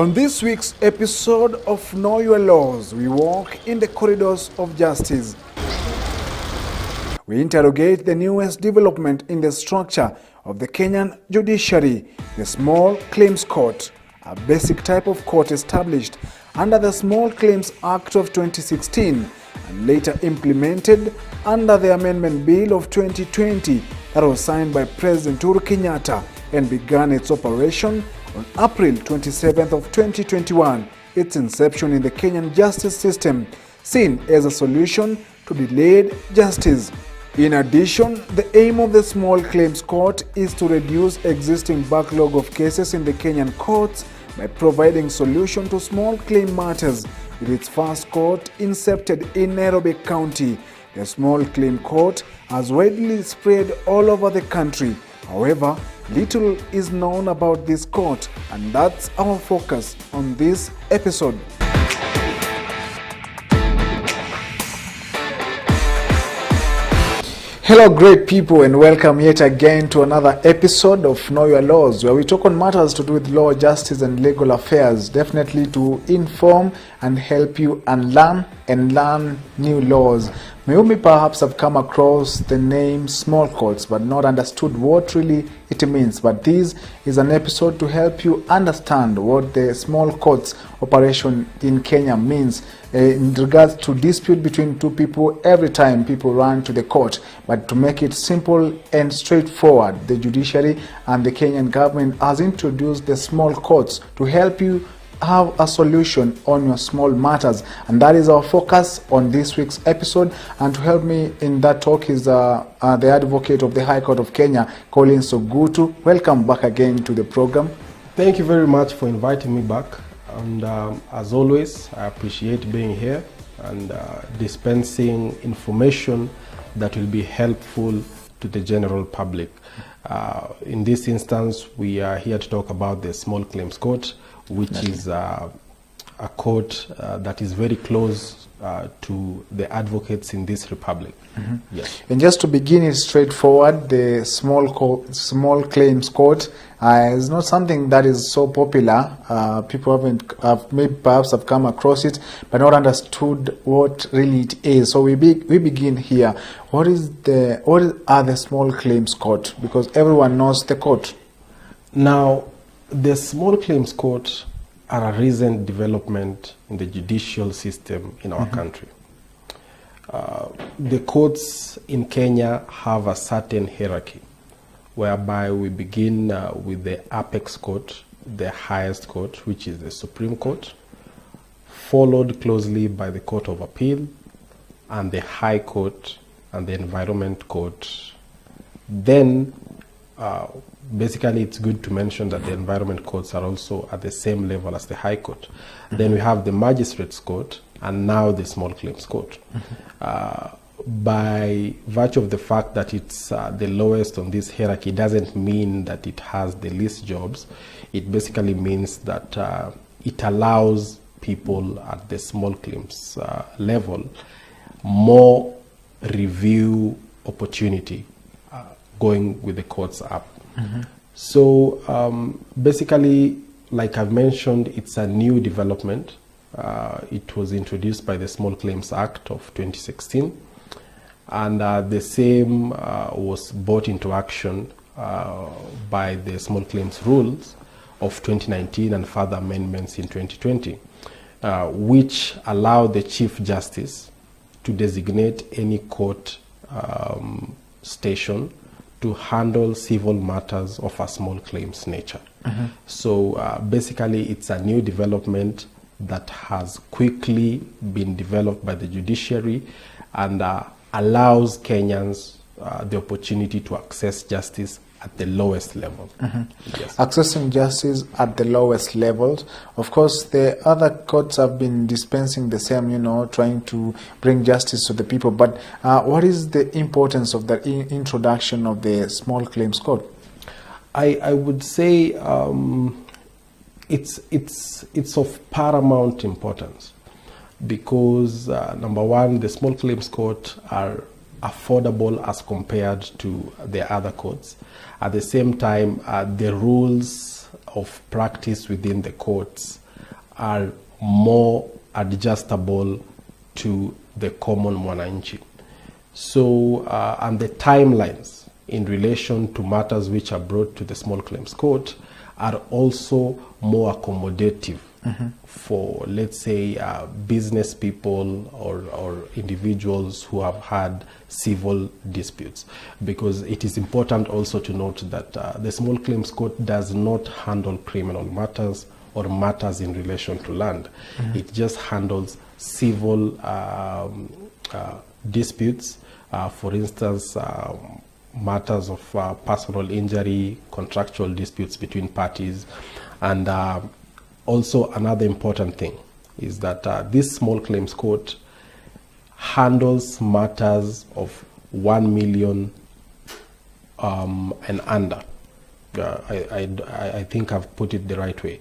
On this week's episode of Know Your Laws, we walk in the corridors of justice. We interrogate the newest development in the structure of the Kenyan judiciary, the Small Claims Court, a basic type of court established under the Small Claims Act of 2016 and later implemented under the Amendment Bill of 2020 that was signed by President Uhuru Kenyatta and began its operation on April 27th of 2021, its inception in the Kenyan justice system, seen as a solution to delayed justice. In addition, the aim of the Small Claims Court is to reduce existing backlog of cases in the Kenyan courts by providing solution to small claim matters. With its first court incepted in Nairobi County, the Small Claim Court has widely spread all over the country. However, little is known about this court, and that's our focus on this episode. Hello great people, and welcome yet again to another episode of Know Your Laws, where we talk on matters to do with law, justice and legal affairs, definitely to inform and help you unlearn and learn new laws. Maybe perhaps have come across the name small courts but not understood what really it means. But this is an episode to help you understand what the small courts operation in Kenya means in regards to dispute between two people. Every time people run to the court, but to make it simple and straightforward, the judiciary and the Kenyan government has introduced the small courts to help you have a solution on your small matters, and that is our focus on this week's episode. And to help me in that talk is the advocate of the High Court of Kenya, Colin Sogutu. Welcome back again to the program. Thank you very much for inviting me back, and as always I appreciate being here and dispensing information that will be helpful to the general public. In this instance, we are here to talk about the Small Claims Court, which is a court that is very close to the advocates in this republic. Mm-hmm. Yes. And just to begin it straightforward, the Small Claims Court is not something that is so popular. People maybe perhaps have come across it, but not understood what really it is. So we begin here. What are the Small Claims Court? Because everyone knows the court. Now, the Small Claims Court are a recent development in the judicial system in our country. The courts in Kenya have a certain hierarchy, whereby we begin with the apex court, the highest court, which is the Supreme Court, followed closely by the Court of Appeal and the High Court and the Environment Court. Then basically, it's good to mention that the environment courts are also at the same level as the High Court. Mm-hmm. Then we have the Magistrates Court and now the Small Claims Court. Mm-hmm. By virtue of the fact that it's the lowest on this hierarchy doesn't mean that it has the least jobs. It basically means that it allows people at the small claims level more review opportunity going with the courts up. Mm-hmm. So basically, like I've mentioned, it's a new development. It was introduced by the Small Claims Act of 2016, and the same was brought into action by the Small Claims Rules of 2019 and further amendments in 2020, which allow the Chief Justice to designate any court station to handle civil matters of a small claims nature. Mm-hmm. So basically, it's a new development that has quickly been developed by the judiciary and allows Kenyans the opportunity to access justice at the lowest level. Mm-hmm. Yes. Accessing justice at the lowest levels. Of course, the other courts have been dispensing the same, trying to bring justice to the people. But what is the importance of the introduction of the Small Claims Court? I would say it's of paramount importance because number one, the Small Claims Court are affordable as compared to the other courts. At the same time, the rules of practice within the courts are more adjustable to the common mwananchi. So, and the timelines in relation to matters which are brought to the small claims court are also more accommodative for, let's say, business people or individuals who have had civil disputes. Because it is important also to note that the small claims court does not handle criminal matters or matters in relation to land. It just handles civil disputes, for instance, matters of personal injury, contractual disputes between parties. And also another important thing is that this small claims court handles matters of 1 million and under. I think I've put it the right way.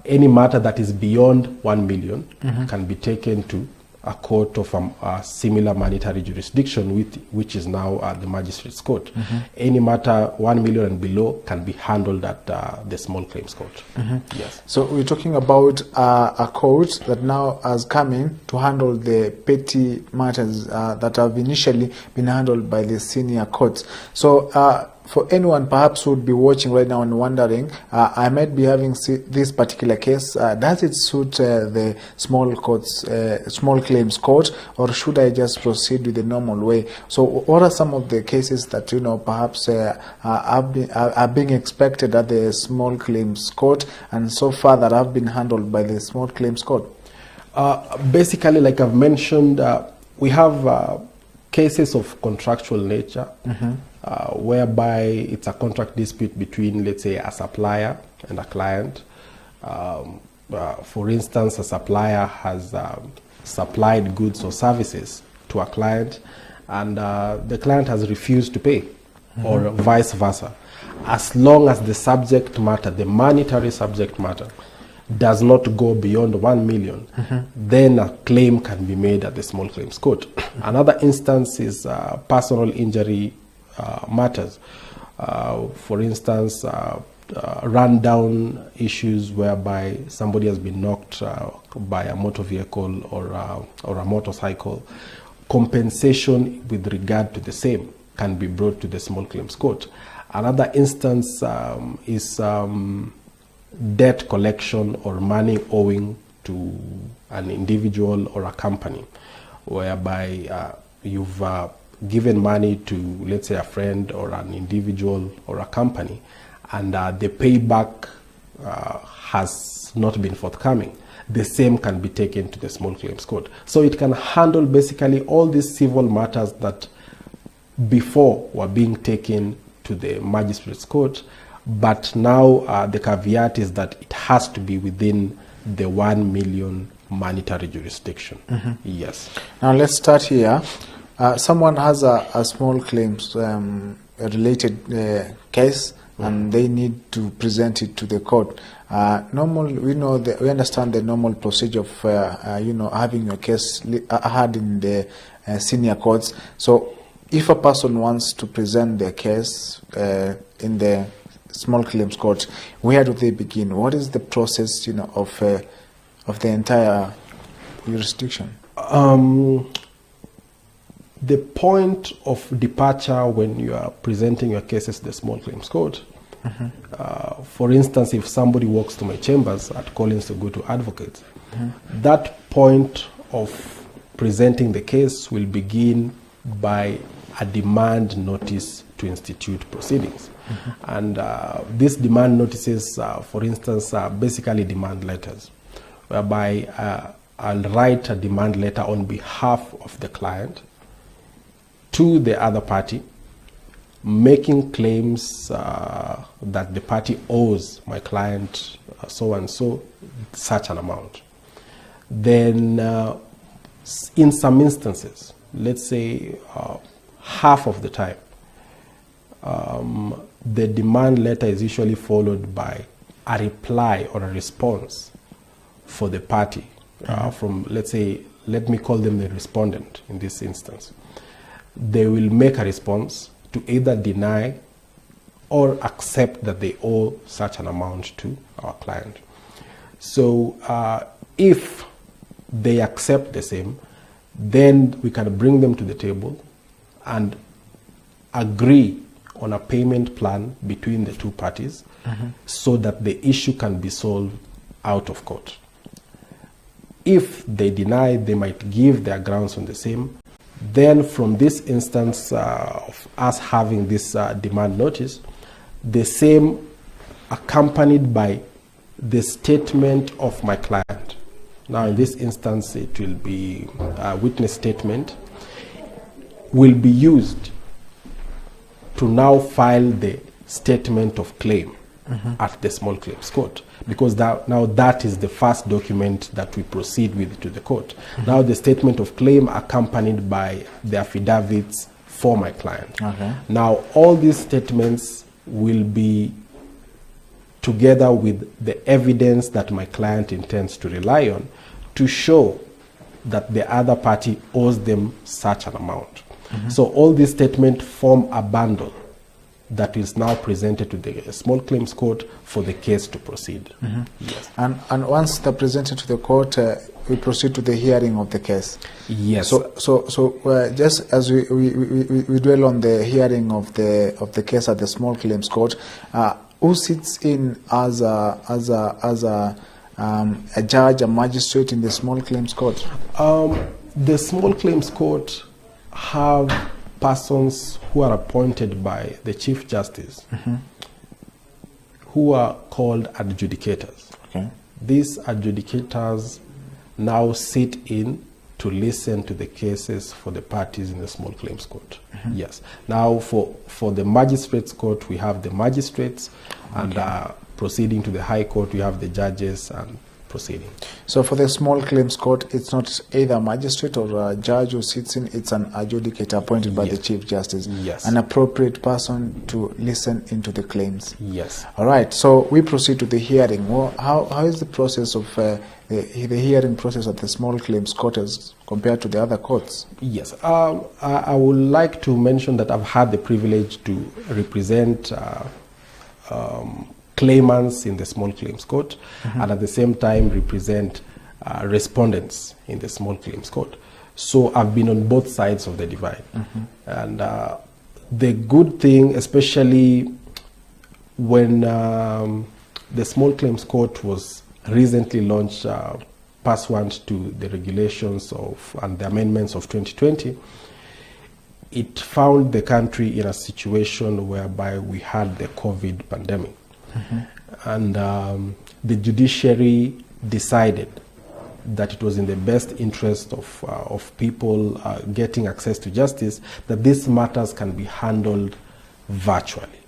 Any matter that is beyond 1 million can be taken to a court of a similar monetary jurisdiction, which is now the magistrate's court. Any matter 1 million and below can be handled at the small claims court. Yes. So we're talking about a court that now has come in to handle the petty matters that have initially been handled by the senior courts. So for anyone perhaps who would be watching right now and wondering, I might be having this particular case. Does it suit the small courts, small claims court, or should I just proceed with the normal way? So, what are some of the cases that perhaps are being expected at the small claims court, and so far that have been handled by the small claims court? Basically, like I've mentioned, we have cases of contractual nature. Whereby it's a contract dispute between, let's say, a supplier and a client. For instance, a supplier has supplied goods or services to a client, and the client has refused to pay, or vice versa. As long as the subject matter, the monetary subject matter, does not go beyond 1 million, then a claim can be made at the small claims court. Another instance is personal injury matters. For instance, rundown issues whereby somebody has been knocked by a motor vehicle or a motorcycle. Compensation with regard to the same can be brought to the small claims court. Another instance is debt collection or money owing to an individual or a company, whereby you've given money to, let's say, a friend or an individual or a company, and the payback has not been forthcoming. The same can be taken to the small claims court. So it can handle basically all these civil matters that before were being taken to the magistrate's court, but now the caveat is that it has to be within the 1 million monetary jurisdiction. Yes. Now let's start here. Someone has a small claims related case, and they need to present it to the court. We understand the normal procedure of having your case heard in the senior courts. So if a person wants to present their case in the small claims court, where do they begin? What is the process of the entire jurisdiction? The point of departure when you are presenting your cases to the small claims court, for instance, if somebody walks to my chambers at Collins to go to advocates, that point of presenting the case will begin by a demand notice to institute proceedings. And these demand notices, for instance, are basically demand letters, whereby I'll write a demand letter on behalf of the client to the other party, making claims that the party owes my client so and so such an amount. Then in some instances, let's say half of the time, the demand letter is usually followed by a reply or a response for the party from, let's say, let me call them the respondent in this instance. They will make a response to either deny or accept that they owe such an amount to our client. So if they accept the same, then we can bring them to the table and agree on a payment plan between the two parties so that the issue can be solved out of court. If they deny, they might give their grounds on the same. Then from this instance of us having this demand notice, the same accompanied by the statement of my client. Now in this instance it will be a witness statement, will be used to now file the statement of claim at the small claims court, because now that is the first document that we proceed with to the court. Now the statement of claim accompanied by the affidavits for my client. Now all these statements will be together with the evidence that my client intends to rely on to show that the other party owes them such an amount. So all these statements form a bundle that is now presented to the small claims court for the case to proceed. Yes. And once they're presented to the court, we proceed to the hearing of the case. Yes. So just as we dwell on the hearing of the case at the small claims court, who sits in as a judge, a magistrate in the small claims court? The small claims court have persons who are appointed by the Chief Justice, who are called adjudicators. These adjudicators now sit in to listen to the cases for the parties in the small claims court. Yes. Now for the magistrates court, we have the magistrates, and proceeding to the high court, we have the judges and proceeding. So for the small claims court, it's not either a magistrate or a judge who sits in, it's an adjudicator appointed by the Chief Justice. Yes. An appropriate person to listen into the claims. Yes. All right, so we proceed to the hearing. Well, how is the process of the hearing process at the small claims court as compared to the other courts? Yes. I would like to mention that I've had the privilege to represent claimants in the small claims court, and at the same time represent respondents in the small claims court. So I've been on both sides of the divide. And the good thing, especially when the small claims court was recently launched pursuant to the regulations and the amendments of 2020, it found the country in a situation whereby we had the COVID pandemic. And the judiciary decided that it was in the best interest of people getting access to justice, that these matters can be handled virtually.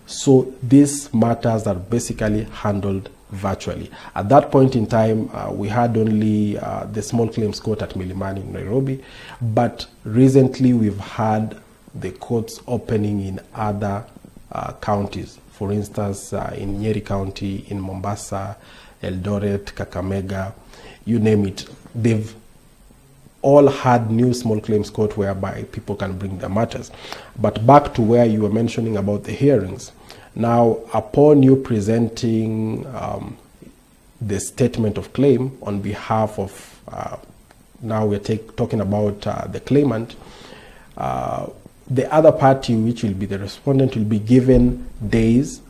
So these matters are basically handled virtually. At that point in time, we had only the small claims court at Milimani in Nairobi, but recently we've had the courts opening in other counties. For instance, in Nyeri County, in Mombasa, Eldoret, Kakamega, you name it. They've all had new small claims court whereby people can bring their matters. But back to where you were mentioning about the hearings. Now, upon you presenting the statement of claim on behalf of, now we're talking about the claimant, the other party, which will be the respondent, will be given days,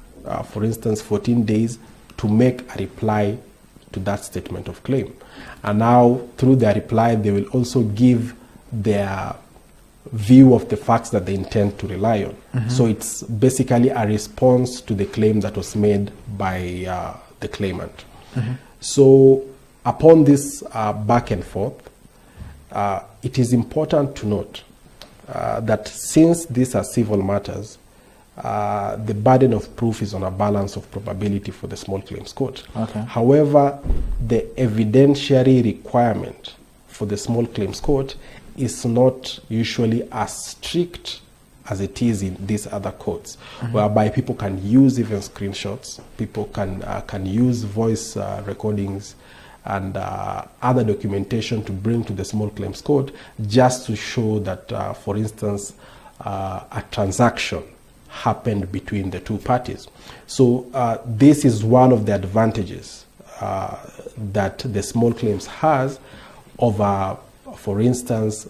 for instance, 14 days, to make a reply to that statement of claim. And now, through their reply, they will also give their view of the facts that they intend to rely on. So it's basically a response to the claim that was made by the claimant. So upon this back and forth, it is important to note that since these are civil matters, the burden of proof is on a balance of probability for the small claims court. However, the evidentiary requirement for the small claims court is not usually as strict as it is in these other courts, whereby people can use even screenshots, people can use voice recordings and other documentation to bring to the small claims court just to show that, for instance, a transaction happened between the two parties. So this is one of the advantages that the small claims has over, for instance,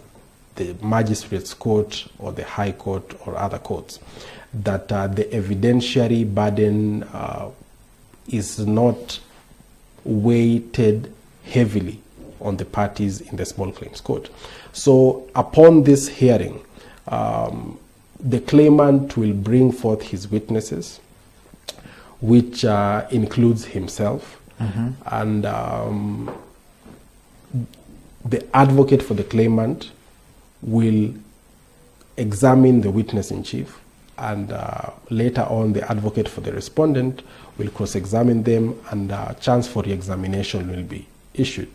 the magistrate's court or the high court or other courts, that the evidentiary burden is not weighted heavily on the parties in the small claims court. So upon this hearing, the claimant will bring forth his witnesses, which includes himself, and the advocate for the claimant will examine the witness in chief, and later on the advocate for the respondent will cross-examine them, and a chance for re-examination will be issued.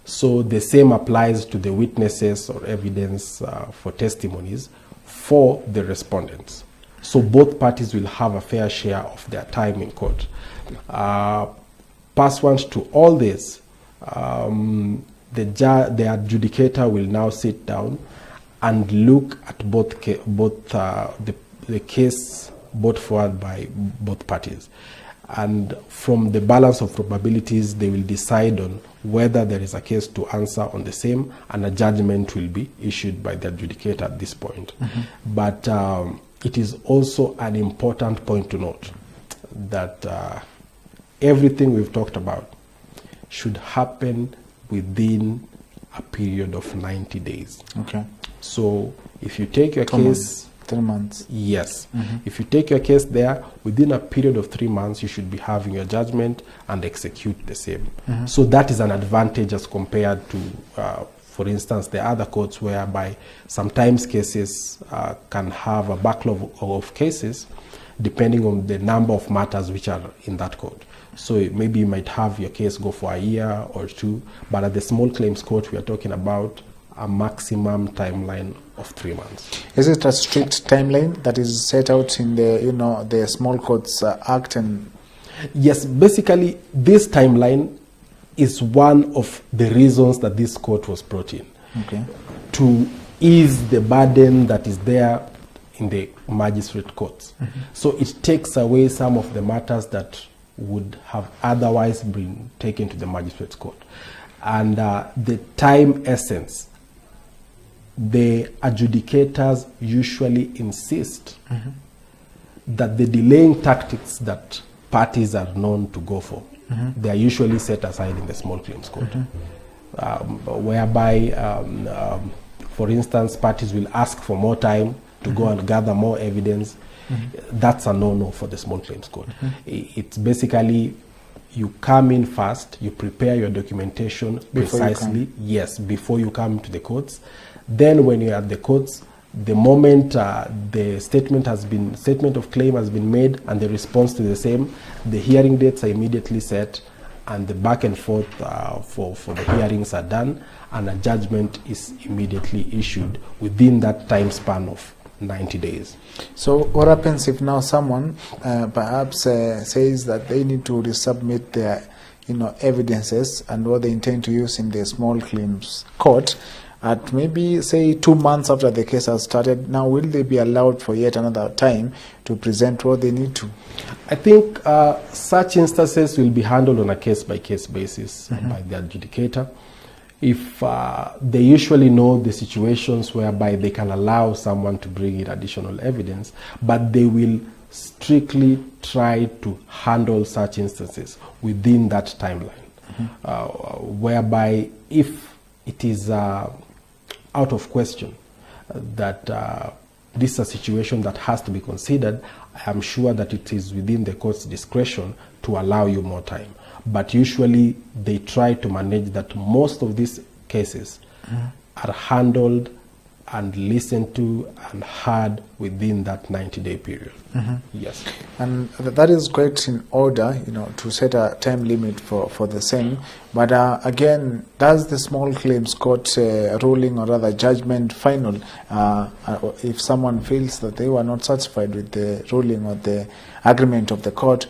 So the same applies to the witnesses or evidence for testimonies for the respondents. So both parties will have a fair share of their time in court. Pursuant to all this, the adjudicator will now sit down and look at the case brought forward by both parties. And from the balance of probabilities, they will decide on whether there is a case to answer on the same, and a judgment will be issued by the adjudicator at this point. But it is also an important point to note that everything we've talked about should happen within a period of 90 days. Okay. So if you take your case... 3 months. Yes. If you take your case there, within a period of 3 months, you should be having your judgment and execute the same. So that is an advantage as compared to, for instance, the other courts, whereby sometimes cases can have a backlog of cases depending on the number of matters which are in that court. So maybe you might have your case go for a year or two, but at the small claims court, we are talking about a maximum timeline of 3 months. Is it a strict timeline that is set out in the the Small Courts Act? And yes, basically this timeline is one of the reasons that this court was brought in. Okay. To ease the burden that is there in the magistrate courts. So it takes away some of the matters that would have otherwise been taken to the magistrate's court. And the time essence, the adjudicators usually insist that the delaying tactics that parties are known to go for, they are usually set aside in the small claims court, whereby, for instance, parties will ask for more time to go and gather more evidence. That's a no-no for the small claims court. It's basically, you come in fast, you prepare your documentation precisely, yes, before you come to the courts. Then when you're at the courts, the moment the statement of claim has been made and the response to the same, the hearing dates are immediately set, and the back and forth for the hearings are done, and a judgment is immediately issued within that time span of 90 days. So what happens if now someone perhaps says that they need to resubmit their evidences and what they intend to use in the small claims court at maybe say 2 months after the case has started? Now will they be allowed for yet another time to present what they need to? I think such instances will be handled on a case-by-case basis by the adjudicator. If they usually know the situations whereby they can allow someone to bring in additional evidence, but they will strictly try to handle such instances within that timeline, whereby if it is out of question that this is a situation that has to be considered, I am sure that it is within the court's discretion to allow you more time. But usually they try to manage that. Most of these cases are handled and listened to and heard within that 90-day period. Yes. And that is quite in order, to set a time limit for the same. But again, does the small claims court ruling, or rather judgment, final, if someone feels that they were not satisfied with the ruling or the agreement of the court,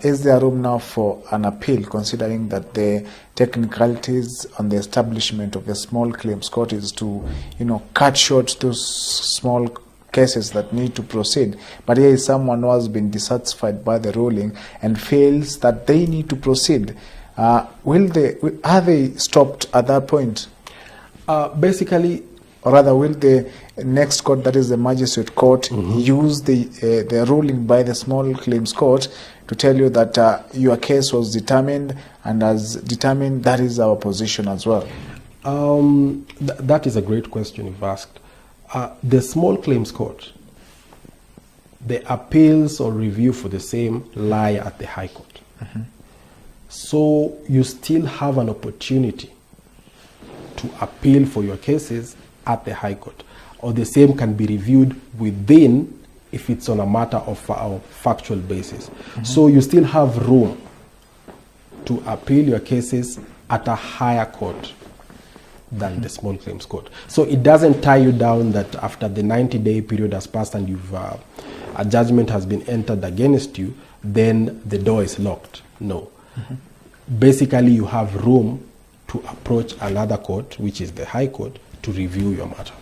is there room now for an appeal, considering that the technicalities on the establishment of the small claims court is to, cut short those small cases that need to proceed? But here is someone who has been dissatisfied by the ruling and feels that they need to proceed. Are they stopped at that point? Basically, or rather, will the next court, that is the magistrate court, use the ruling by the small claims court to tell you that your case was determined, and as determined, that is our position as well? That is a great question you've asked. The small claims court, the appeals or review for the same lie at the High Court. So you still have an opportunity to appeal for your cases at the High Court, or the same can be reviewed within if it's on a matter of factual basis. So you still have room to appeal your cases at a higher court than the small claims court. So it doesn't tie you down that after the 90-day period has passed and you've a judgment has been entered against you, then the door is locked. No. Basically, you have room to approach another court, which is the High Court, to review your matter.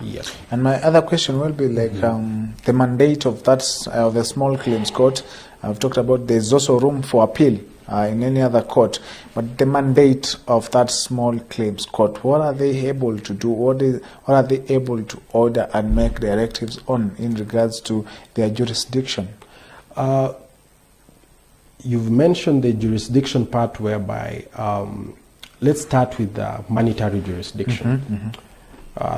Yes. And my other question will be like the mandate of that the small claims court. I've talked about there's also room for appeal in any other court, but the mandate of that small claims court, what are they able to do? What are they able to order and make directives on in regards to their jurisdiction? You've mentioned the jurisdiction part, whereby let's start with the monetary jurisdiction.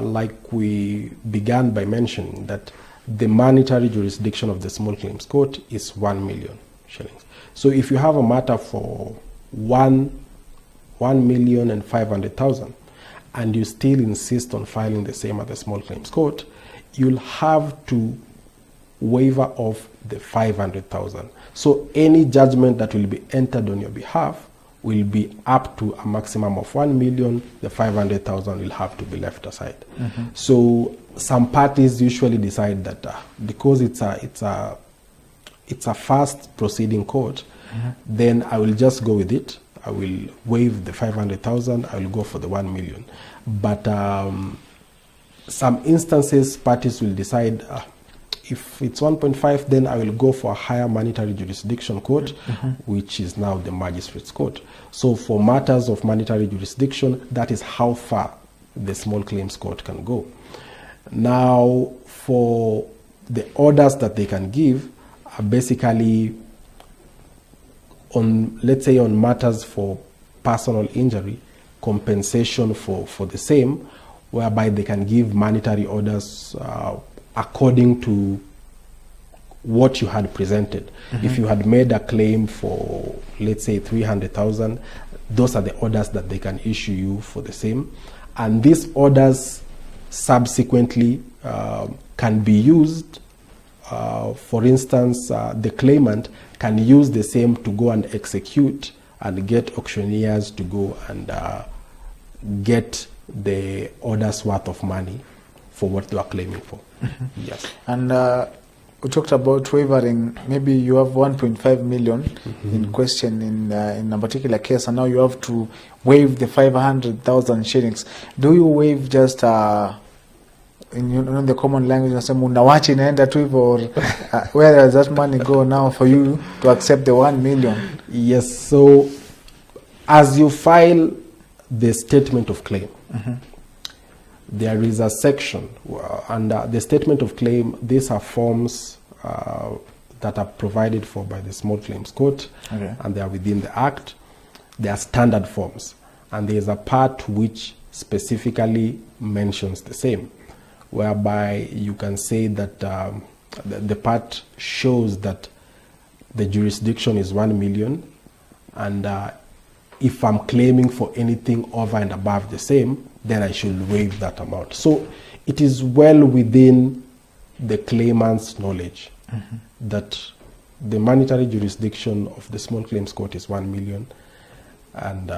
Like we began by mentioning that the monetary jurisdiction of the small claims court is 1 million shillings. So if you have a matter for 1,500,000 and you still insist on filing the same at the small claims court, you'll have to waiver off the 500,000. So any judgment that will be entered on your behalf will be up to a maximum of 1 million. The 500,000 will have to be left aside. So some parties usually decide that because it's a fast proceeding court, then I will just go with it. I will waive the 500,000. I will go for the 1 million. But some instances, parties will decide if it's 1.5, then I will go for a higher monetary jurisdiction court, which is now the magistrate's court. So for matters of monetary jurisdiction, that is how far the small claims court can go. Now, for the orders that they can give are basically on, let's say, on matters for personal injury, compensation for the same, whereby they can give monetary orders according to what you had presented. If you had made a claim for, let's say, 300,000, those are the orders that they can issue you for the same. And these orders subsequently can be used. For instance, the claimant can use the same to go and execute and get auctioneers to go and get the order's worth of money for what they are claiming for. Yes. And we talked about waivering. Maybe you have 1.5 million in question in a particular case, and now you have to waive the 500,000 shillings. Do you waive just in the common language, or where does that money go now for you to accept the 1 million? Yes. So as you file the statement of claim, there is a section under the statement of claim. These are forms that are provided for by the small claims court, and they are within the Act. They are standard forms, and there is a part which specifically mentions the same, whereby you can say that the part shows that the jurisdiction is 1 million, and if I'm claiming for anything over and above the same, then I should waive that amount. So it is well within the claimant's knowledge that the monetary jurisdiction of the small claims court is 1 million. And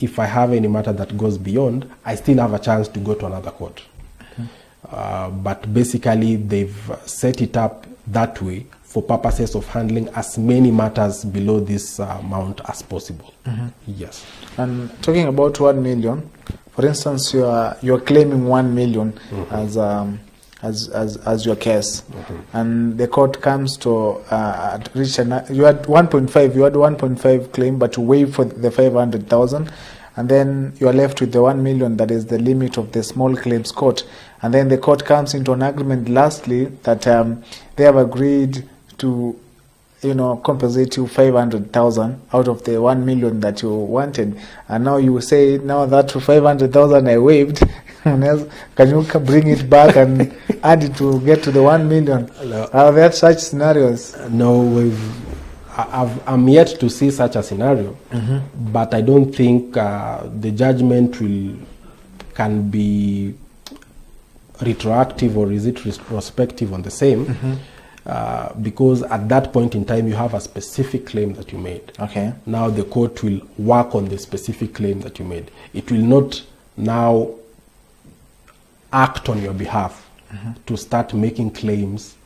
if I have any matter that goes beyond, I still have a chance to go to another court. But basically, they've set it up that way for purposes of handling as many matters below this amount as possible. Yes. And talking about 1 million, for instance, you're claiming 1 million as as your case, and the court comes to reach you had 1.5 claim, but you waive for the 500,000, and then you are left with the 1 million that is the limit of the small claims court, and then the court comes into an agreement lastly that they have agreed to compensate you 500,000 out of the 1 million that you wanted, and now you say now that 500,000 I waived. Can you bring it back and add it to get to the 1 million? No. Are there such scenarios? No, I'm yet to see such a scenario, but I don't think the judgment can be retroactive, or is it retrospective on the same? Because at that point in time you have a specific claim that you made. Okay. Now the court will work on the specific claim that you made. It will not now act on your behalf to start making claims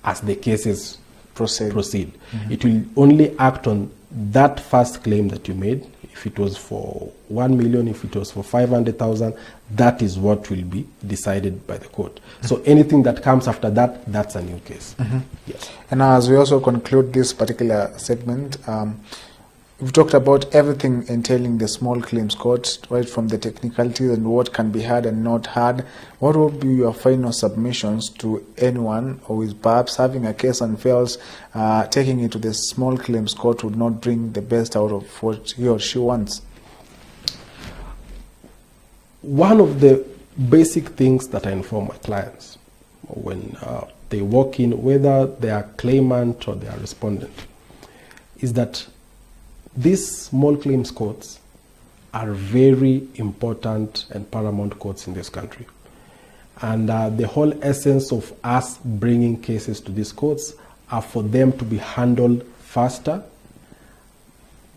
as the cases proceed. It will only act on that first claim that you made. If it was for 1 million, if it was for 500,000, that is what will be decided by the court. So anything that comes after that, that's a new case. Yes. And now, as we also conclude this particular segment, we've talked about everything entailing the small claims court, right from the technicalities and what can be heard and not heard. What will be your final submissions to anyone who is perhaps having a case and fails, taking it to the small claims court would not bring the best out of what he or she wants? One of the basic things that I inform my clients when they walk in, whether they are claimant or they are respondent, is that these small claims courts are very important and paramount courts in this country. And the whole essence of us bringing cases to these courts are for them to be handled faster,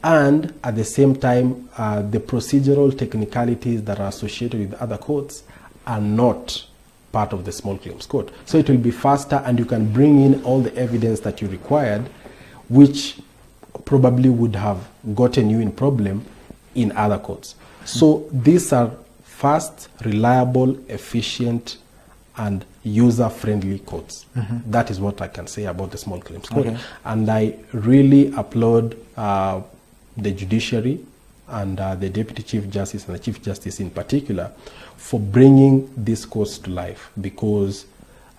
and at the same time, the procedural technicalities that are associated with other courts are not part of the small claims court. So it will be faster, and you can bring in all the evidence that you required, which probably would have gotten you in problem in other courts. So these are fast, reliable, efficient, and user-friendly courts. That is what I can say about the small claims court. Okay. And I really applaud the judiciary and the Deputy Chief Justice and the Chief Justice in particular for bringing these courts to life, because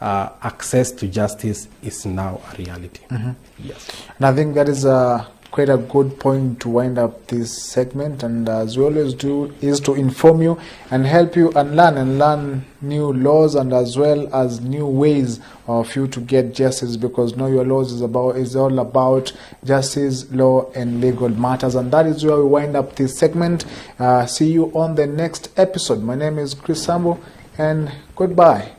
access to justice is now a reality. Yes. And I think that is quite a good point to wind up this segment, and as we always do, is to inform you and help you learn new laws, and as well as new ways of you to get justice, because Know Your Laws is all about justice, law, and legal matters. And that is where we wind up this segment. See you on the next episode. My name is Chris Sambo, and goodbye.